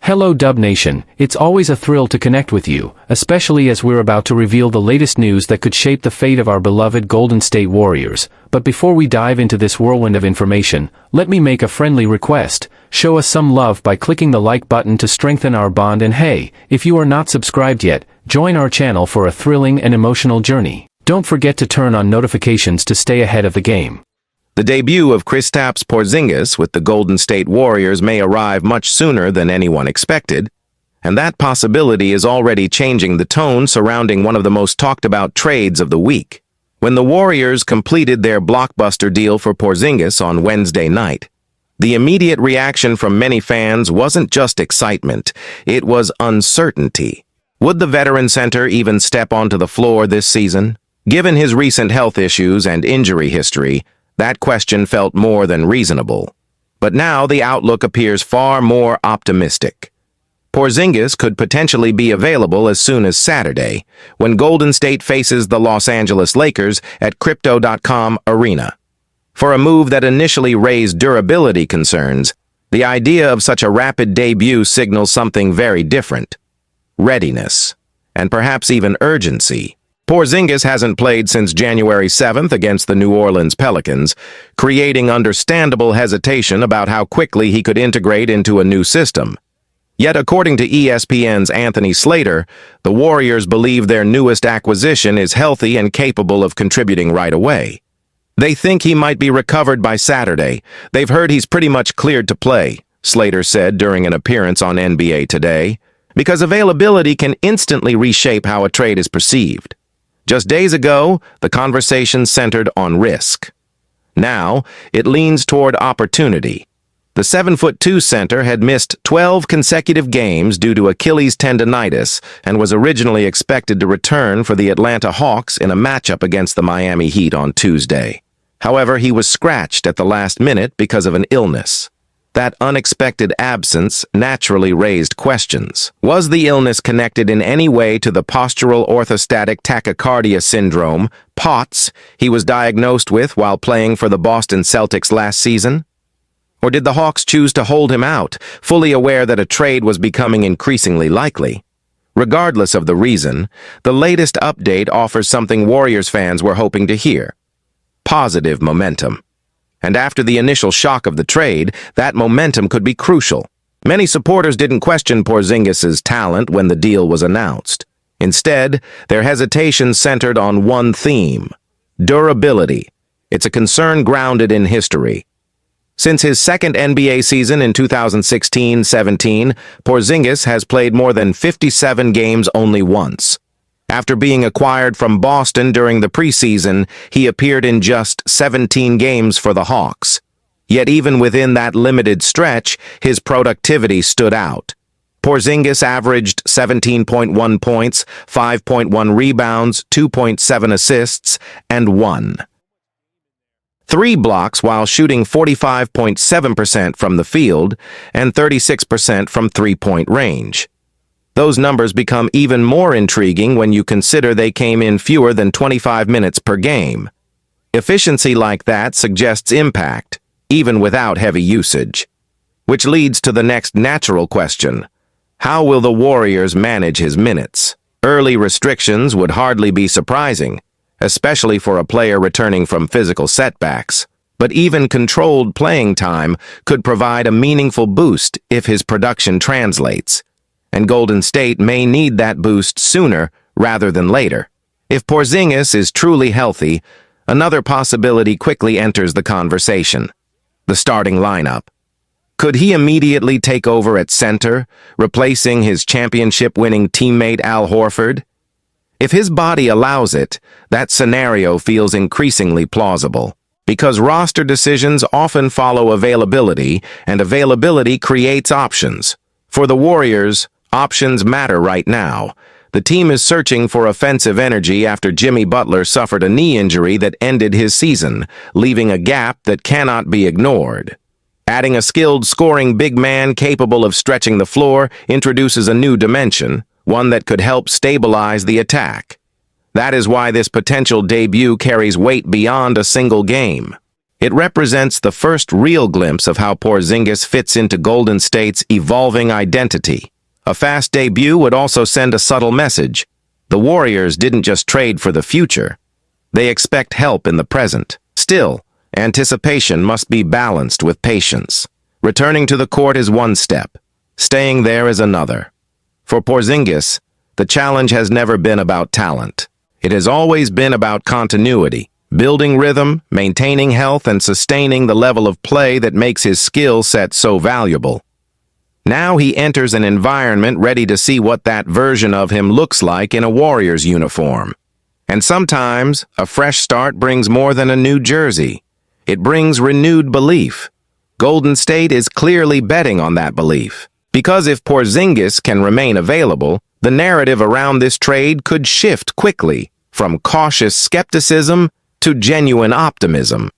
Hello Dub Nation, it's always a thrill to connect with you, especially as we're about to reveal the latest news that could shape the fate of our beloved Golden State Warriors. But before we dive into this whirlwind of information, let me make a friendly request. Show us some love by clicking the like button to strengthen our bond, and hey, if you are not subscribed yet, join our channel for a thrilling and emotional journey. Don't forget to turn on notifications to stay ahead of the game. The debut of Kristaps Porzingis with the Golden State Warriors may arrive much sooner than anyone expected, and that possibility is already changing the tone surrounding one of the most talked-about trades of the week. When the Warriors completed their blockbuster deal for Porzingis on Wednesday night, the immediate reaction from many fans wasn't just excitement, it was uncertainty. Would the veteran center even step onto the floor this season? Given his recent health issues and injury history, that question felt more than reasonable. But now the outlook appears far more optimistic. Porzingis could potentially be available as soon as Saturday, when Golden State faces the Los Angeles Lakers at Crypto.com Arena. For a move that initially raised durability concerns, the idea of such a rapid debut signals something very different: readiness, and perhaps even urgency. Porzingis hasn't played since January 7th against the New Orleans Pelicans, creating understandable hesitation about how quickly he could integrate into a new system. Yet, according to ESPN's Anthony Slater, the Warriors believe their newest acquisition is healthy and capable of contributing right away. They think he might be recovered by Saturday. They've heard he's pretty much cleared to play, Slater said during an appearance on NBA Today, because availability can instantly reshape how a trade is perceived. Just days ago, the conversation centered on risk. Now, it leans toward opportunity. The 7'2" center had missed 12 consecutive games due to Achilles tendonitis and was originally expected to return for the Atlanta Hawks in a matchup against the Miami Heat on Tuesday. However, he was scratched at the last minute because of an illness. That unexpected absence naturally raised questions. Was the illness connected in any way to the postural orthostatic tachycardia syndrome, POTS, he was diagnosed with while playing for the Boston Celtics last season? Or did the Hawks choose to hold him out, fully aware that a trade was becoming increasingly likely? Regardless of the reason, the latest update offers something Warriors fans were hoping to hear: positive momentum. And after the initial shock of the trade, that momentum could be crucial. Many supporters didn't question Porzingis's talent when the deal was announced. Instead, their hesitation centered on one theme: durability. It's a concern grounded in history. Since his second NBA season in 2016-17, Porzingis has played more than 57 games only once. After being acquired from Boston during the preseason, he appeared in just 17 games for the Hawks. Yet even within that limited stretch, his productivity stood out. Porzingis averaged 17.1 points, 5.1 rebounds, 2.7 assists, and 3 blocks while shooting 45.7% from the field and 36% from three-point range. Those numbers become even more intriguing when you consider they came in fewer than 25 minutes per game. Efficiency like that suggests impact, even without heavy usage. Which leads to the next natural question: how will the Warriors manage his minutes? Early restrictions would hardly be surprising, especially for a player returning from physical setbacks. But even controlled playing time could provide a meaningful boost if his production translates. And Golden State may need that boost sooner rather than later. If Porzingis is truly healthy, another possibility quickly enters the conversation: the starting lineup. Could he immediately take over at center, replacing his championship-winning teammate Al Horford? If his body allows it, that scenario feels increasingly plausible, because roster decisions often follow availability, and availability creates options. For the Warriors, options matter right now. The team is searching for offensive energy after Jimmy Butler suffered a knee injury that ended his season, leaving a gap that cannot be ignored. Adding a skilled scoring big man capable of stretching the floor introduces a new dimension, one that could help stabilize the attack. That is why this potential debut carries weight beyond a single game. It represents the first real glimpse of how Porzingis fits into Golden State's evolving identity. A fast debut would also send a subtle message. The Warriors didn't just trade for the future. They expect help in the present. Still, anticipation must be balanced with patience. Returning to the court is one step. Staying there is another. For Porzingis, the challenge has never been about talent. It has always been about continuity, building rhythm, maintaining health, and sustaining the level of play that makes his skill set so valuable. Now he enters an environment ready to see what that version of him looks like in a Warriors uniform. And sometimes, a fresh start brings more than a new jersey. It brings renewed belief. Golden State is clearly betting on that belief. Because if Porzingis can remain available, the narrative around this trade could shift quickly, from cautious skepticism to genuine optimism.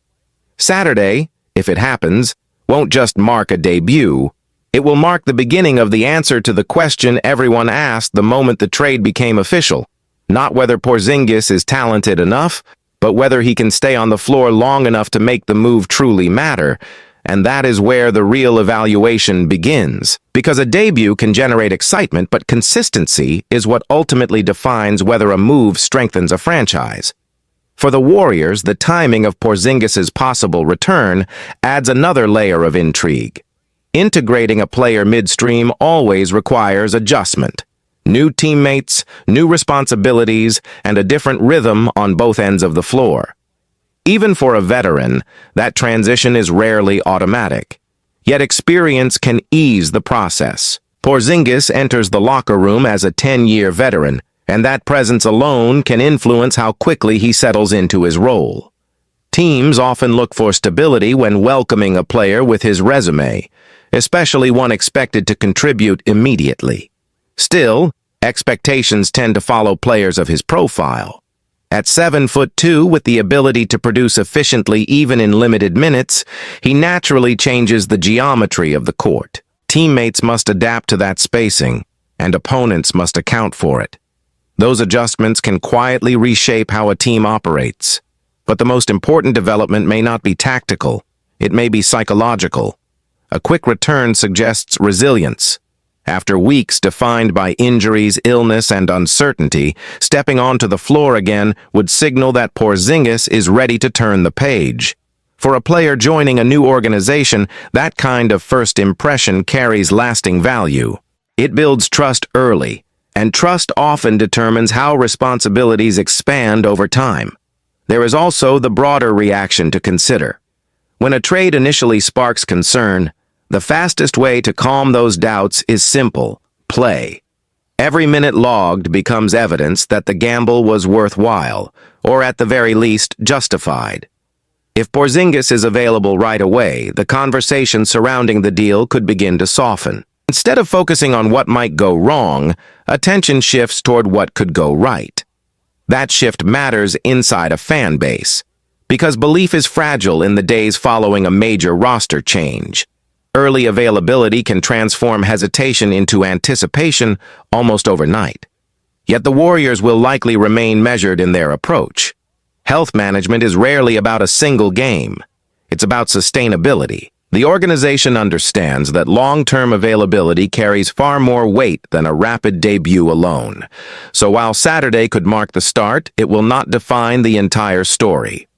Saturday, if it happens, won't just mark a debut. It will mark the beginning of the answer to the question everyone asked the moment the trade became official. Not whether Porzingis is talented enough, but whether he can stay on the floor long enough to make the move truly matter. And that is where the real evaluation begins. Because a debut can generate excitement, but consistency is what ultimately defines whether a move strengthens a franchise. For the Warriors, the timing of Porzingis' possible return adds another layer of intrigue. Integrating a player midstream always requires adjustment. New teammates, new responsibilities, and a different rhythm on both ends of the floor. Even for a veteran, that transition is rarely automatic. Yet experience can ease the process. Porzingis enters the locker room as a 10-year veteran, and that presence alone can influence how quickly he settles into his role. Teams often look for stability when welcoming a player with his resume, especially one expected to contribute immediately. Still, expectations tend to follow players of his profile. At 7'2", with the ability to produce efficiently even in limited minutes, he naturally changes the geometry of the court. Teammates must adapt to that spacing, and opponents must account for it. Those adjustments can quietly reshape how a team operates. But the most important development may not be tactical, it may be psychological. A quick return suggests resilience. After weeks defined by injuries, illness, and uncertainty, stepping onto the floor again would signal that Porzingis is ready to turn the page. For a player joining a new organization, that kind of first impression carries lasting value. It builds trust early, and trust often determines how responsibilities expand over time. There is also the broader reaction to consider. When a trade initially sparks concern, the fastest way to calm those doubts is simple: play. Every minute logged becomes evidence that the gamble was worthwhile, or at the very least, justified. If Porzingis is available right away, the conversation surrounding the deal could begin to soften. Instead of focusing on what might go wrong, attention shifts toward what could go right. That shift matters inside a fan base, because belief is fragile in the days following a major roster change. Early availability can transform hesitation into anticipation almost overnight. Yet the Warriors will likely remain measured in their approach. Health management is rarely about a single game. It's about sustainability. The organization understands that long-term availability carries far more weight than a rapid debut alone. So while Saturday could mark the start, it will not define the entire story.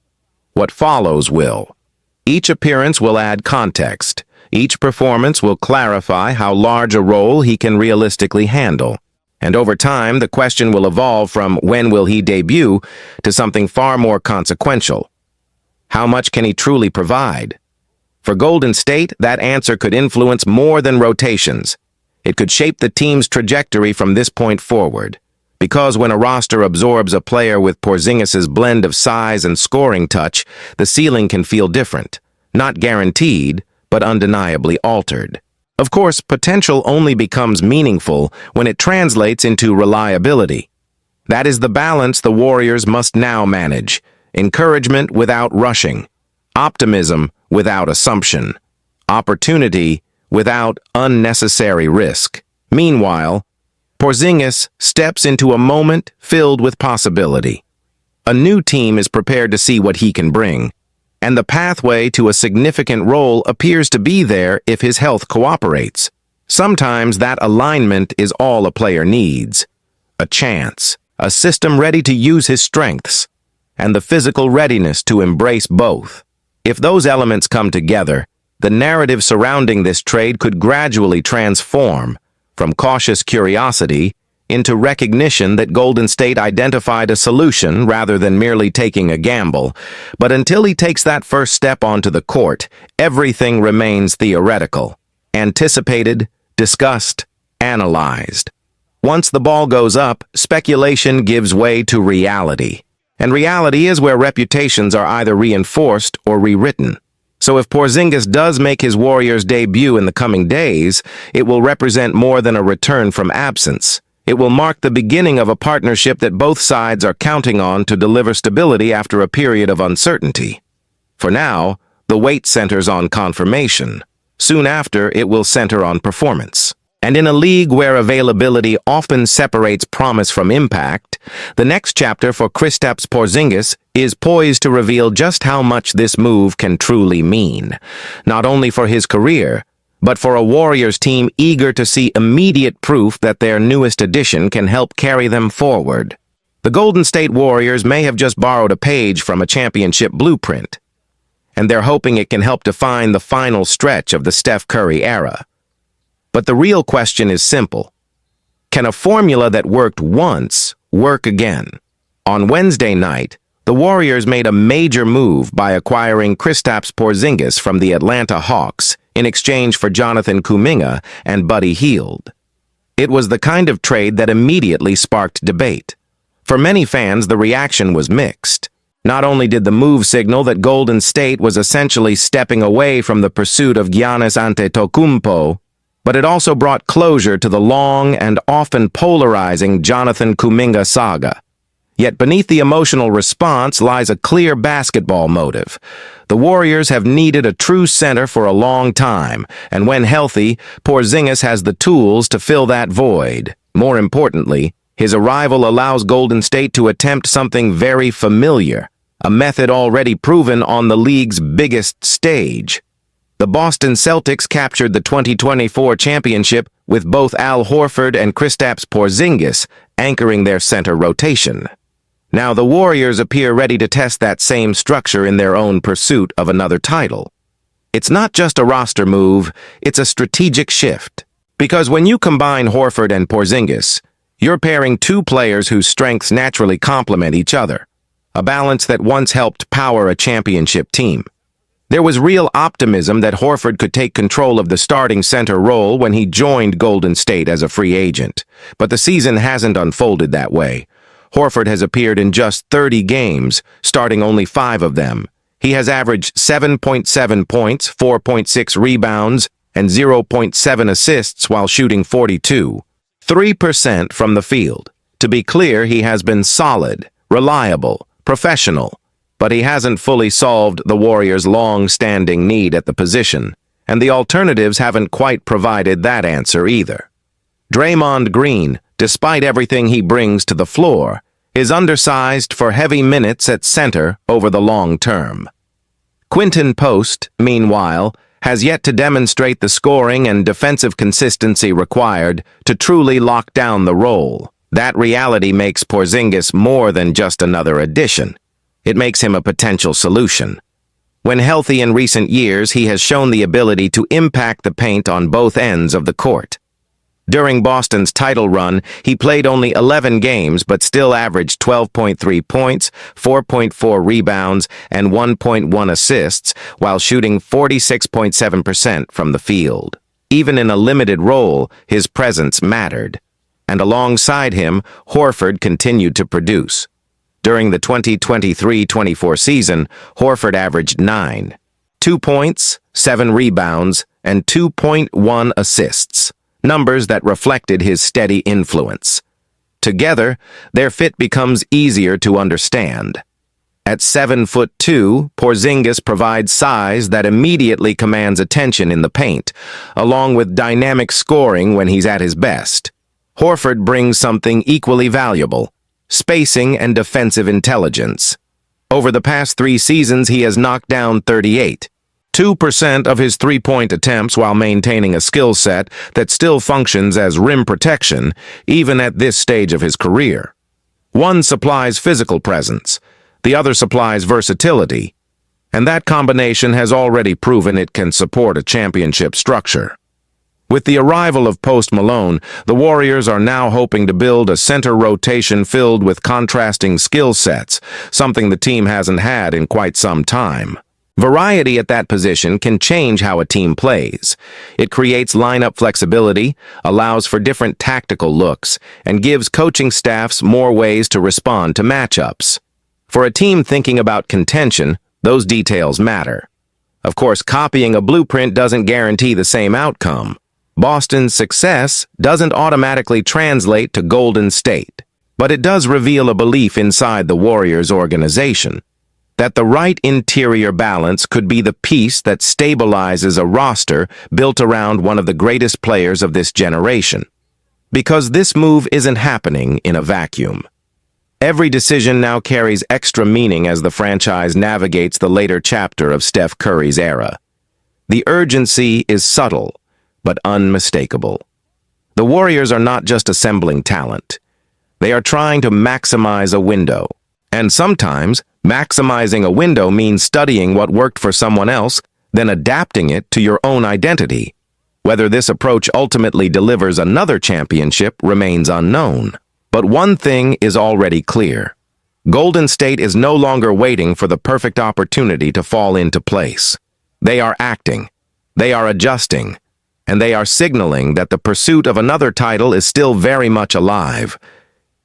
What follows will. Each appearance will add context. Each performance will clarify how large a role he can realistically handle. And over time, the question will evolve from when will he debut to something far more consequential. How much can he truly provide? For Golden State, that answer could influence more than rotations. It could shape the team's trajectory from this point forward. Because when a roster absorbs a player with Porzingis' blend of size and scoring touch, the ceiling can feel different. Not guaranteed, but undeniably altered. Of course, potential only becomes meaningful when it translates into reliability. That is the balance the Warriors must now manage. Encouragement without rushing. Optimism without assumption. Opportunity without unnecessary risk. Meanwhile, Porzingis steps into a moment filled with possibility. A new team is prepared to see what he can bring, and the pathway to a significant role appears to be there if his health cooperates. Sometimes that alignment is all a player needs. A chance, a system ready to use his strengths, and the physical readiness to embrace both. If those elements come together, the narrative surrounding this trade could gradually transform from cautious curiosity into recognition that Golden State identified a solution rather than merely taking a gamble. But until he takes that first step onto the court, everything remains theoretical, anticipated, discussed, analyzed. Once the ball goes up, speculation gives way to reality. And reality is where reputations are either reinforced or rewritten. So if Porzingis does make his Warriors debut in the coming days, it will represent more than a return from absence. It will mark the beginning of a partnership that both sides are counting on to deliver stability after a period of uncertainty. For now, the weight centers on confirmation. Soon after, it will center on performance. And in a league where availability often separates promise from impact, the next chapter for Kristaps Porzingis is poised to reveal just how much this move can truly mean, not only for his career, but for a Warriors team eager to see immediate proof that their newest addition can help carry them forward. The Golden State Warriors may have just borrowed a page from a championship blueprint, and they're hoping it can help define the final stretch of the Steph Curry era. But the real question is simple. Can a formula that worked once work again? On Wednesday night, the Warriors made a major move by acquiring Kristaps Porzingis from the Atlanta Hawks in exchange for Jonathan Kuminga and Buddy Hield. It was the kind of trade that immediately sparked debate. For many fans, the reaction was mixed. Not only did the move signal that Golden State was essentially stepping away from the pursuit of Giannis Antetokounmpo, but it also brought closure to the long and often polarizing Jonathan Kuminga saga. Yet beneath the emotional response lies a clear basketball motive. The Warriors have needed a true center for a long time, and when healthy, Porzingis has the tools to fill that void. More importantly, his arrival allows Golden State to attempt something very familiar, a method already proven on the league's biggest stage. The Boston Celtics captured the 2024 championship with both Al Horford and Kristaps Porzingis anchoring their center rotation. Now the Warriors appear ready to test that same structure in their own pursuit of another title. It's not just a roster move, it's a strategic shift. Because when you combine Horford and Porzingis, you're pairing two players whose strengths naturally complement each other, a balance that once helped power a championship team. There was real optimism that Horford could take control of the starting center role when he joined Golden State as a free agent, but the season hasn't unfolded that way. Horford has appeared in just 30 games, starting only 5 of them. He has averaged 7.7 points, 4.6 rebounds, and 0.7 assists while shooting 42.3% from the field. To be clear, he has been solid, reliable, professional, but he hasn't fully solved the Warriors' long-standing need at the position, and the alternatives haven't quite provided that answer either. Draymond Green, despite everything he brings to the floor, is undersized for heavy minutes at center over the long term. Quinton Post, meanwhile, has yet to demonstrate the scoring and defensive consistency required to truly lock down the role. That reality makes Porzingis more than just another addition. It makes him a potential solution. When healthy in recent years, he has shown the ability to impact the paint on both ends of the court. During Boston's title run, he played only 11 games but still averaged 12.3 points, 4.4 rebounds, and 1.1 assists while shooting 46.7% from the field. Even in a limited role, his presence mattered. And alongside him, Horford continued to produce. During the 2023-24 season, Horford averaged 2 points, 7 rebounds, and 2.1 assists, numbers that reflected his steady influence. Together, their fit becomes easier to understand. At 7'2", Porzingis provides size that immediately commands attention in the paint, along with dynamic scoring when he's at his best. Horford brings something equally valuable: spacing and defensive intelligence. Over the past 3 seasons, he has knocked down 38.2% of his three-point attempts while maintaining a skill set that still functions as rim protection, even at this stage of his career. One supplies physical presence, the other supplies versatility, and that combination has already proven it can support a championship structure. With the arrival of Post Malone, the Warriors are now hoping to build a center rotation filled with contrasting skill sets, something the team hasn't had in quite some time. Variety at that position can change how a team plays. It creates lineup flexibility, allows for different tactical looks, and gives coaching staffs more ways to respond to matchups. For a team thinking about contention, those details matter. Of course, copying a blueprint doesn't guarantee the same outcome. Boston's success doesn't automatically translate to Golden State, but it does reveal a belief inside the Warriors organization that the right interior balance could be the piece that stabilizes a roster built around one of the greatest players of this generation. Because this move isn't happening in a vacuum. Every decision now carries extra meaning as the franchise navigates the later chapter of Steph Curry's era. The urgency is subtle, but unmistakable. The Warriors are not just assembling talent. They are trying to maximize a window. And sometimes, maximizing a window means studying what worked for someone else, then adapting it to your own identity. Whether this approach ultimately delivers another championship remains unknown. But one thing is already clear. Golden State is no longer waiting for the perfect opportunity to fall into place. They are acting. They are adjusting. And they are signaling that the pursuit of another title is still very much alive.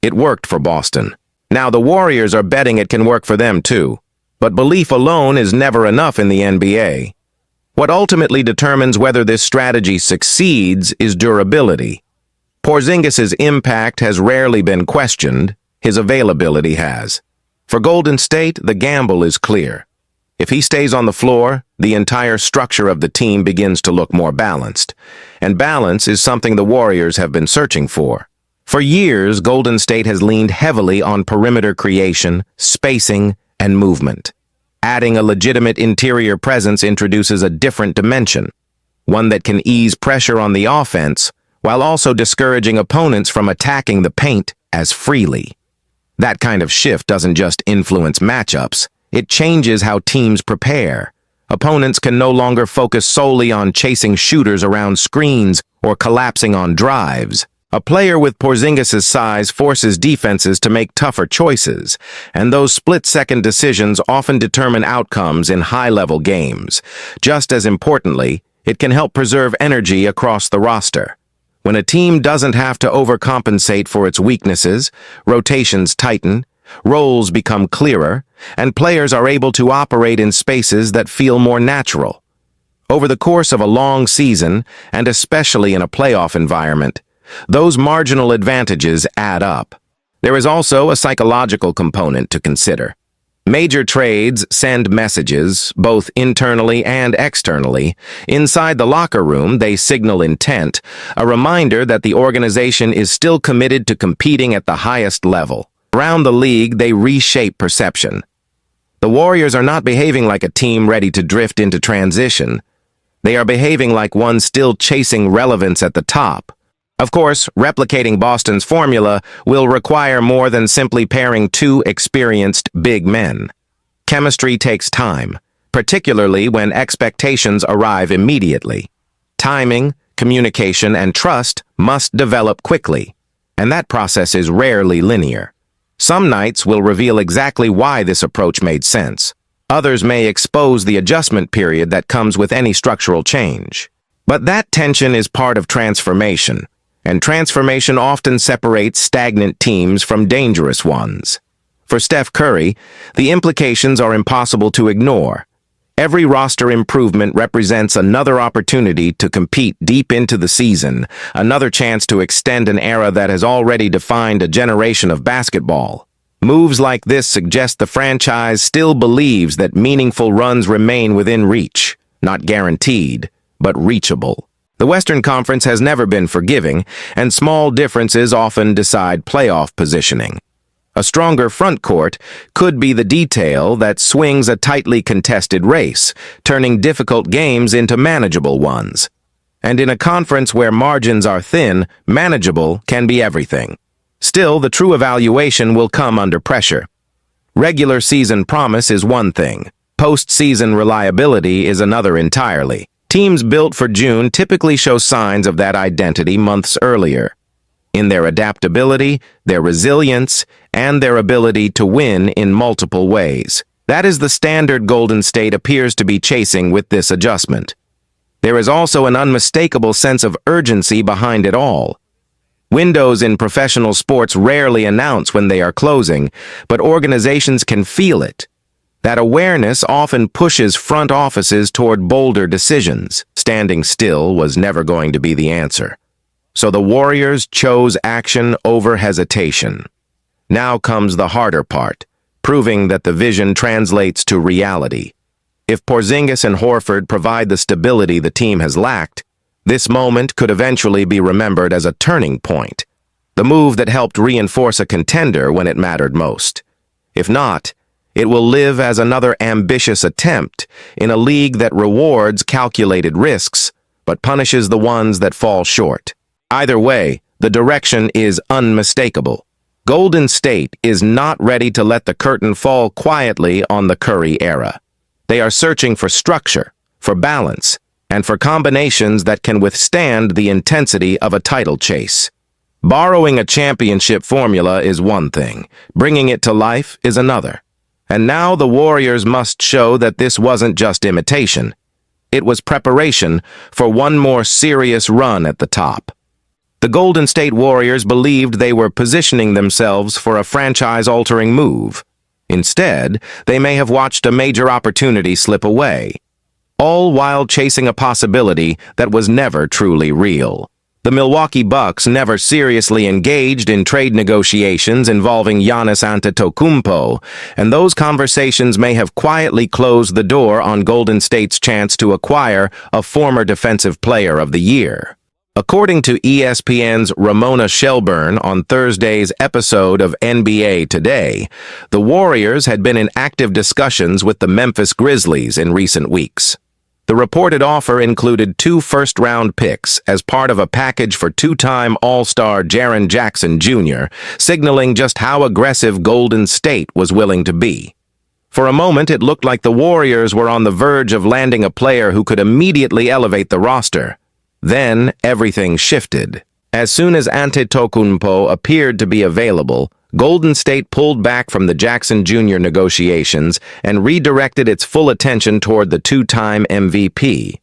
It worked for Boston. Now the Warriors are betting it can work for them too. But belief alone is never enough in the NBA. What ultimately determines whether this strategy succeeds is durability. Porzingis' impact has rarely been questioned, his availability has. For Golden State, the gamble is clear. If he stays on the floor, the entire structure of the team begins to look more balanced. And balance is something the Warriors have been searching for. For years, Golden State has leaned heavily on perimeter creation, spacing, and movement. Adding a legitimate interior presence introduces a different dimension, one that can ease pressure on the offense while also discouraging opponents from attacking the paint as freely. That kind of shift doesn't just influence matchups. It changes how teams prepare. Opponents can no longer focus solely on chasing shooters around screens or collapsing on drives. A player with Porzingis' size forces defenses to make tougher choices, and those split-second decisions often determine outcomes in high-level games. Just as importantly, it can help preserve energy across the roster. When a team doesn't have to overcompensate for its weaknesses, rotations tighten, roles become clearer, and players are able to operate in spaces that feel more natural. Over the course of a long season, and especially in a playoff environment, those marginal advantages add up. There is also a psychological component to consider. Major trades send messages, both internally and externally. Inside the locker room, they signal intent, a reminder that the organization is still committed to competing at the highest level. Around the league, they reshape perception. The Warriors are not behaving like a team ready to drift into transition. They are behaving like one still chasing relevance at the top. Of course, replicating Boston's formula will require more than simply pairing two experienced big men. Chemistry takes time, particularly when expectations arrive immediately. Timing, communication, and trust must develop quickly, and that process is rarely linear. Some nights will reveal exactly why this approach made sense. Others may expose the adjustment period that comes with any structural change. But that tension is part of transformation, and transformation often separates stagnant teams from dangerous ones. For Steph Curry, the implications are impossible to ignore. Every roster improvement represents another opportunity to compete deep into the season, another chance to extend an era that has already defined a generation of basketball. Moves like this suggest the franchise still believes that meaningful runs remain within reach, not guaranteed, but reachable. The Western Conference has never been forgiving, and small differences often decide playoff positioning. A stronger front court could be the detail that swings a tightly contested race, turning difficult games into manageable ones. And in a conference where margins are thin, manageable can be everything. Still, the true evaluation will come under pressure. Regular season promise is one thing. Postseason reliability is another entirely. Teams built for June typically show signs of that identity months earlier. In their adaptability, their resilience, and their ability to win in multiple ways. That is the standard Golden State appears to be chasing with this adjustment. There is also an unmistakable sense of urgency behind it all. Windows in professional sports rarely announce when they are closing, but organizations can feel it. That awareness often pushes front offices toward bolder decisions. Standing still was never going to be the answer. So the Warriors chose action over hesitation. Now comes the harder part, proving that the vision translates to reality. If Porzingis and Horford provide the stability the team has lacked, this moment could eventually be remembered as a turning point, the move that helped reinforce a contender when it mattered most. If not, it will live as another ambitious attempt in a league that rewards calculated risks, but punishes the ones that fall short. Either way, the direction is unmistakable. Golden State is not ready to let the curtain fall quietly on the Curry era. They are searching for structure, for balance, and for combinations that can withstand the intensity of a title chase. Borrowing a championship formula is one thing, bringing it to life is another. And now the Warriors must show that this wasn't just imitation. It was preparation for one more serious run at the top. The Golden State Warriors believed they were positioning themselves for a franchise-altering move. Instead, they may have watched a major opportunity slip away, all while chasing a possibility that was never truly real. The Milwaukee Bucks never seriously engaged in trade negotiations involving Giannis Antetokounmpo, and those conversations may have quietly closed the door on Golden State's chance to acquire a former Defensive Player of the Year. According to ESPN's Ramona Shelburne on Thursday's episode of NBA Today, the Warriors had been in active discussions with the Memphis Grizzlies in recent weeks. The reported offer included 2 first-round picks as part of a package for two-time All-Star Jaren Jackson Jr., signaling just how aggressive Golden State was willing to be. For a moment, it looked like the Warriors were on the verge of landing a player who could immediately elevate the roster. Then, everything shifted. As soon as Antetokounmpo appeared to be available, Golden State pulled back from the Jackson Jr. negotiations and redirected its full attention toward the two-time MVP.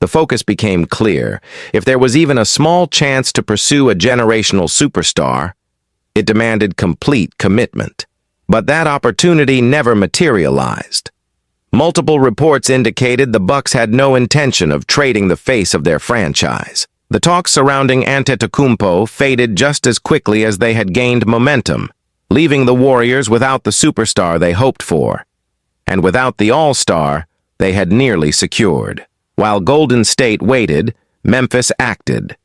The focus became clear. If there was even a small chance to pursue a generational superstar, it demanded complete commitment. But that opportunity never materialized. Multiple reports indicated the Bucks had no intention of trading the face of their franchise. The talks surrounding Antetokounmpo faded just as quickly as they had gained momentum, leaving the Warriors without the superstar they hoped for, and without the all-star they had nearly secured. While Golden State waited, Memphis acted.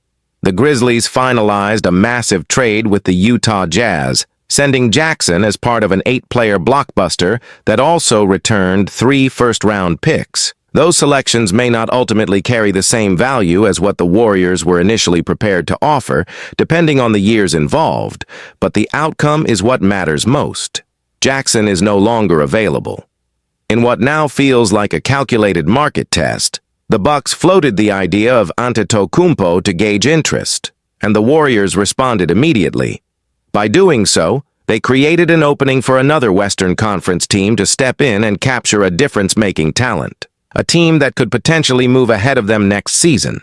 The Grizzlies finalized a massive trade with the Utah Jazz, sending Jackson as part of an 8-player blockbuster that also returned 3 first-round picks. Those selections may not ultimately carry the same value as what the Warriors were initially prepared to offer, depending on the years involved, but the outcome is what matters most. Jackson is no longer available. In what now feels like a calculated market test, the Bucks floated the idea of Antetokounmpo to gauge interest, and the Warriors responded immediately. By doing so, they created an opening for another Western Conference team to step in and capture a difference-making talent, a team that could potentially move ahead of them next season.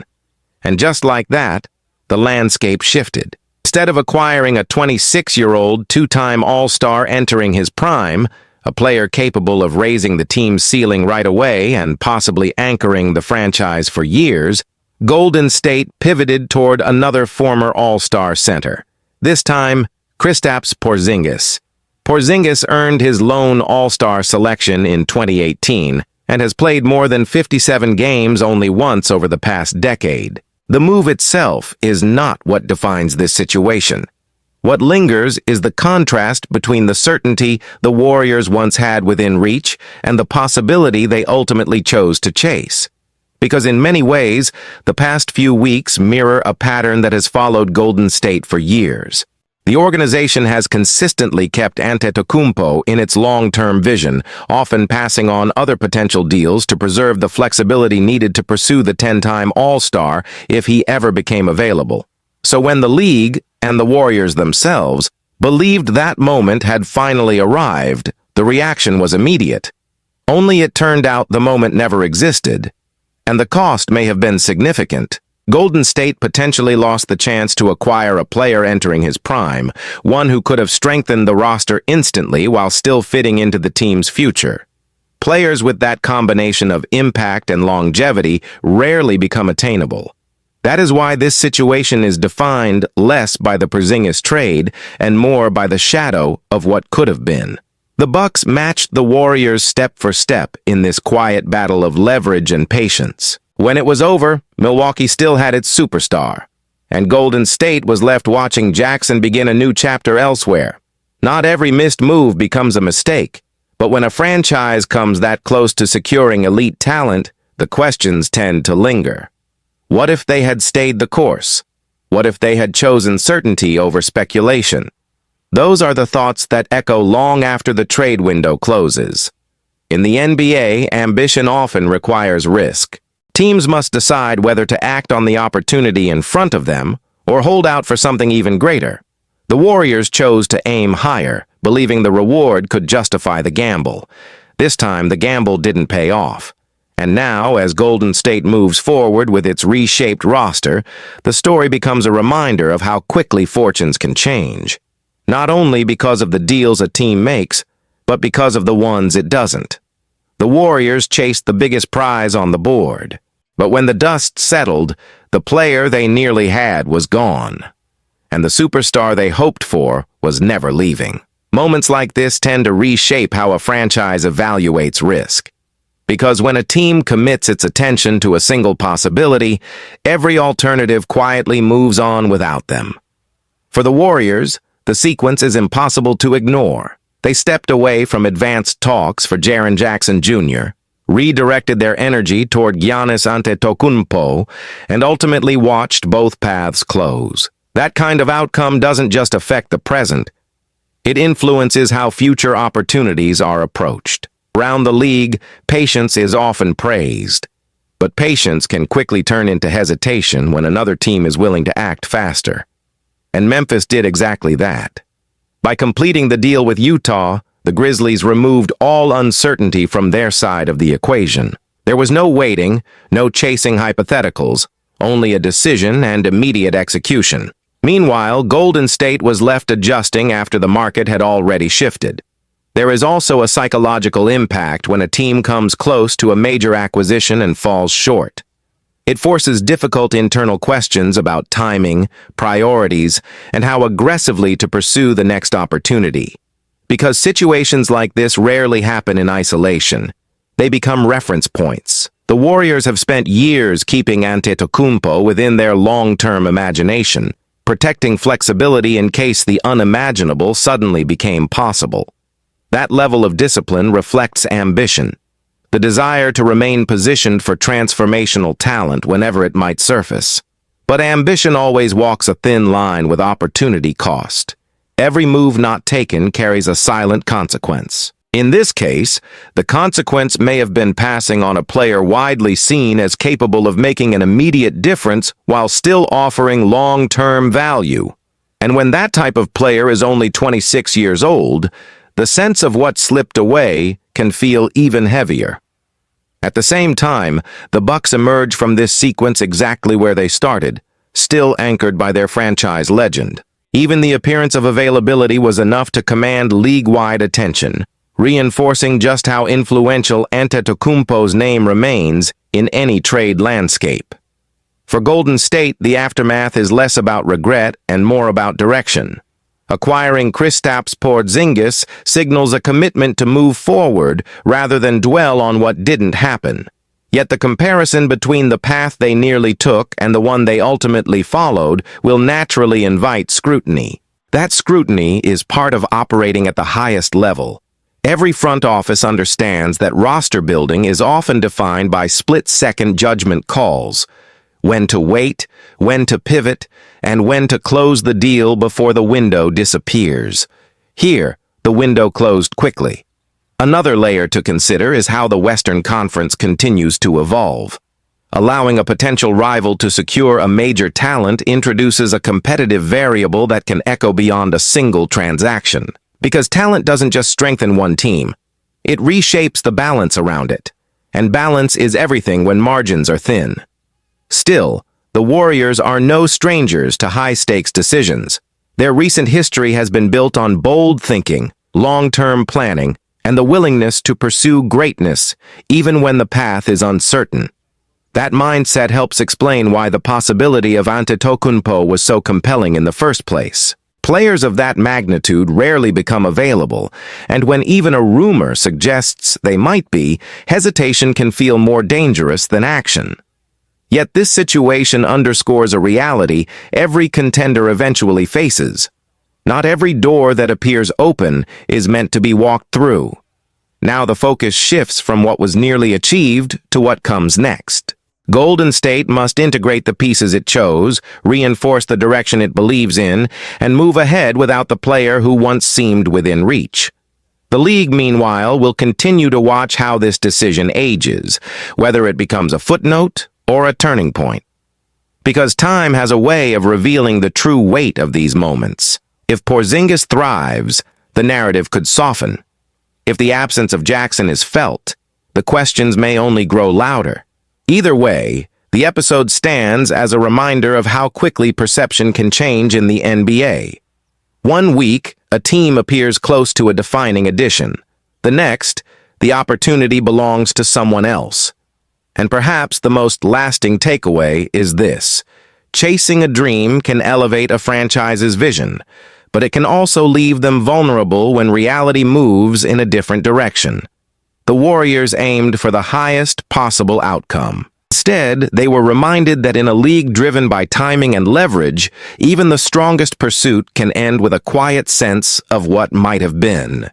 And just like that, the landscape shifted. Instead of acquiring a 26-year-old two-time All-Star entering his prime, a player capable of raising the team's ceiling right away and possibly anchoring the franchise for years, Golden State pivoted toward another former All-Star center. This time, Kristaps Porzingis. Porzingis earned his lone All-Star selection in 2018 and has played more than 57 games only once over the past decade. The move itself is not what defines this situation. What lingers is the contrast between the certainty the Warriors once had within reach and the possibility they ultimately chose to chase. Because in many ways, the past few weeks mirror a pattern that has followed Golden State for years. The organization has consistently kept Antetokounmpo in its long-term vision, often passing on other potential deals to preserve the flexibility needed to pursue the 10-time All-Star if he ever became available. So when the league, and the Warriors themselves, believed that moment had finally arrived, the reaction was immediate. Only it turned out the moment never existed, and the cost may have been significant. Golden State potentially lost the chance to acquire a player entering his prime, one who could have strengthened the roster instantly while still fitting into the team's future. Players with that combination of impact and longevity rarely become attainable. That is why this situation is defined less by the Porzingis trade and more by the shadow of what could have been. The Bucks matched the Warriors step for step in this quiet battle of leverage and patience. When it was over, Milwaukee still had its superstar, and Golden State was left watching Jackson begin a new chapter elsewhere. Not every missed move becomes a mistake, but when a franchise comes that close to securing elite talent, the questions tend to linger. What if they had stayed the course? What if they had chosen certainty over speculation? Those are the thoughts that echo long after the trade window closes. In the NBA, ambition often requires risk. Teams must decide whether to act on the opportunity in front of them or hold out for something even greater. The Warriors chose to aim higher, believing the reward could justify the gamble. This time, the gamble didn't pay off. And now, as Golden State moves forward with its reshaped roster, the story becomes a reminder of how quickly fortunes can change. Not only because of the deals a team makes, but because of the ones it doesn't. The Warriors chased the biggest prize on the board. But when the dust settled, the player they nearly had was gone. And the superstar they hoped for was never leaving. Moments like this tend to reshape how a franchise evaluates risk. Because when a team commits its attention to a single possibility, every alternative quietly moves on without them. For the Warriors, the sequence is impossible to ignore. They stepped away from advanced talks for Jaren Jackson Jr., redirected their energy toward Giannis Antetokounmpo, and ultimately watched both paths close. That kind of outcome doesn't just affect the present. It influences how future opportunities are approached. Around the league, patience is often praised. But patience can quickly turn into hesitation when another team is willing to act faster. And Memphis did exactly that. By completing the deal with Utah, the Grizzlies removed all uncertainty from their side of the equation. There was no waiting, no chasing hypotheticals, only a decision and immediate execution. Meanwhile, Golden State was left adjusting after the market had already shifted. There is also a psychological impact when a team comes close to a major acquisition and falls short. It forces difficult internal questions about timing, priorities, and how aggressively to pursue the next opportunity. Because situations like this rarely happen in isolation, they become reference points. The Warriors have spent years keeping Antetokounmpo within their long-term imagination, protecting flexibility in case the unimaginable suddenly became possible. That level of discipline reflects ambition, the desire to remain positioned for transformational talent whenever it might surface. But ambition always walks a thin line with opportunity cost. Every move not taken carries a silent consequence. In this case, the consequence may have been passing on a player widely seen as capable of making an immediate difference while still offering long-term value. And when that type of player is only 26 years old, the sense of what slipped away can feel even heavier. At the same time, the Bucks emerge from this sequence exactly where they started, still anchored by their franchise legend. Even the appearance of availability was enough to command league-wide attention, reinforcing just how influential Antetokounmpo's name remains in any trade landscape. For Golden State, the aftermath is less about regret and more about direction. Acquiring Kristaps Porzingis signals a commitment to move forward rather than dwell on what didn't happen. Yet the comparison between the path they nearly took and the one they ultimately followed will naturally invite scrutiny. That scrutiny is part of operating at the highest level. Every front office understands that roster building is often defined by split-second judgment calls. When to wait, when to pivot, and when to close the deal before the window disappears. Here, the window closed quickly. Another layer to consider is how the Western Conference continues to evolve. Allowing a potential rival to secure a major talent introduces a competitive variable that can echo beyond a single transaction. Because talent doesn't just strengthen one team, it reshapes the balance around it. And balance is everything when margins are thin. Still, the Warriors are no strangers to high-stakes decisions. Their recent history has been built on bold thinking, long-term planning, and the willingness to pursue greatness, even when the path is uncertain. That mindset helps explain why the possibility of Antetokounmpo was so compelling in the first place. Players of that magnitude rarely become available, and when even a rumor suggests they might be, hesitation can feel more dangerous than action. Yet this situation underscores a reality every contender eventually faces. Not every door that appears open is meant to be walked through. Now the focus shifts from what was nearly achieved to what comes next. Golden State must integrate the pieces it chose, reinforce the direction it believes in, and move ahead without the player who once seemed within reach. The league, meanwhile, will continue to watch how this decision ages, whether it becomes a footnote or a turning point. Because time has a way of revealing the true weight of these moments. If Porzingis thrives, the narrative could soften. If the absence of Jackson is felt, the questions may only grow louder. Either way, the episode stands as a reminder of how quickly perception can change in the NBA. One week, a team appears close to a defining addition. The next, the opportunity belongs to someone else. And perhaps the most lasting takeaway is this: chasing a dream can elevate a franchise's vision, but it can also leave them vulnerable when reality moves in a different direction. The Warriors aimed for the highest possible outcome. Instead, they were reminded that in a league driven by timing and leverage, even the strongest pursuit can end with a quiet sense of what might have been.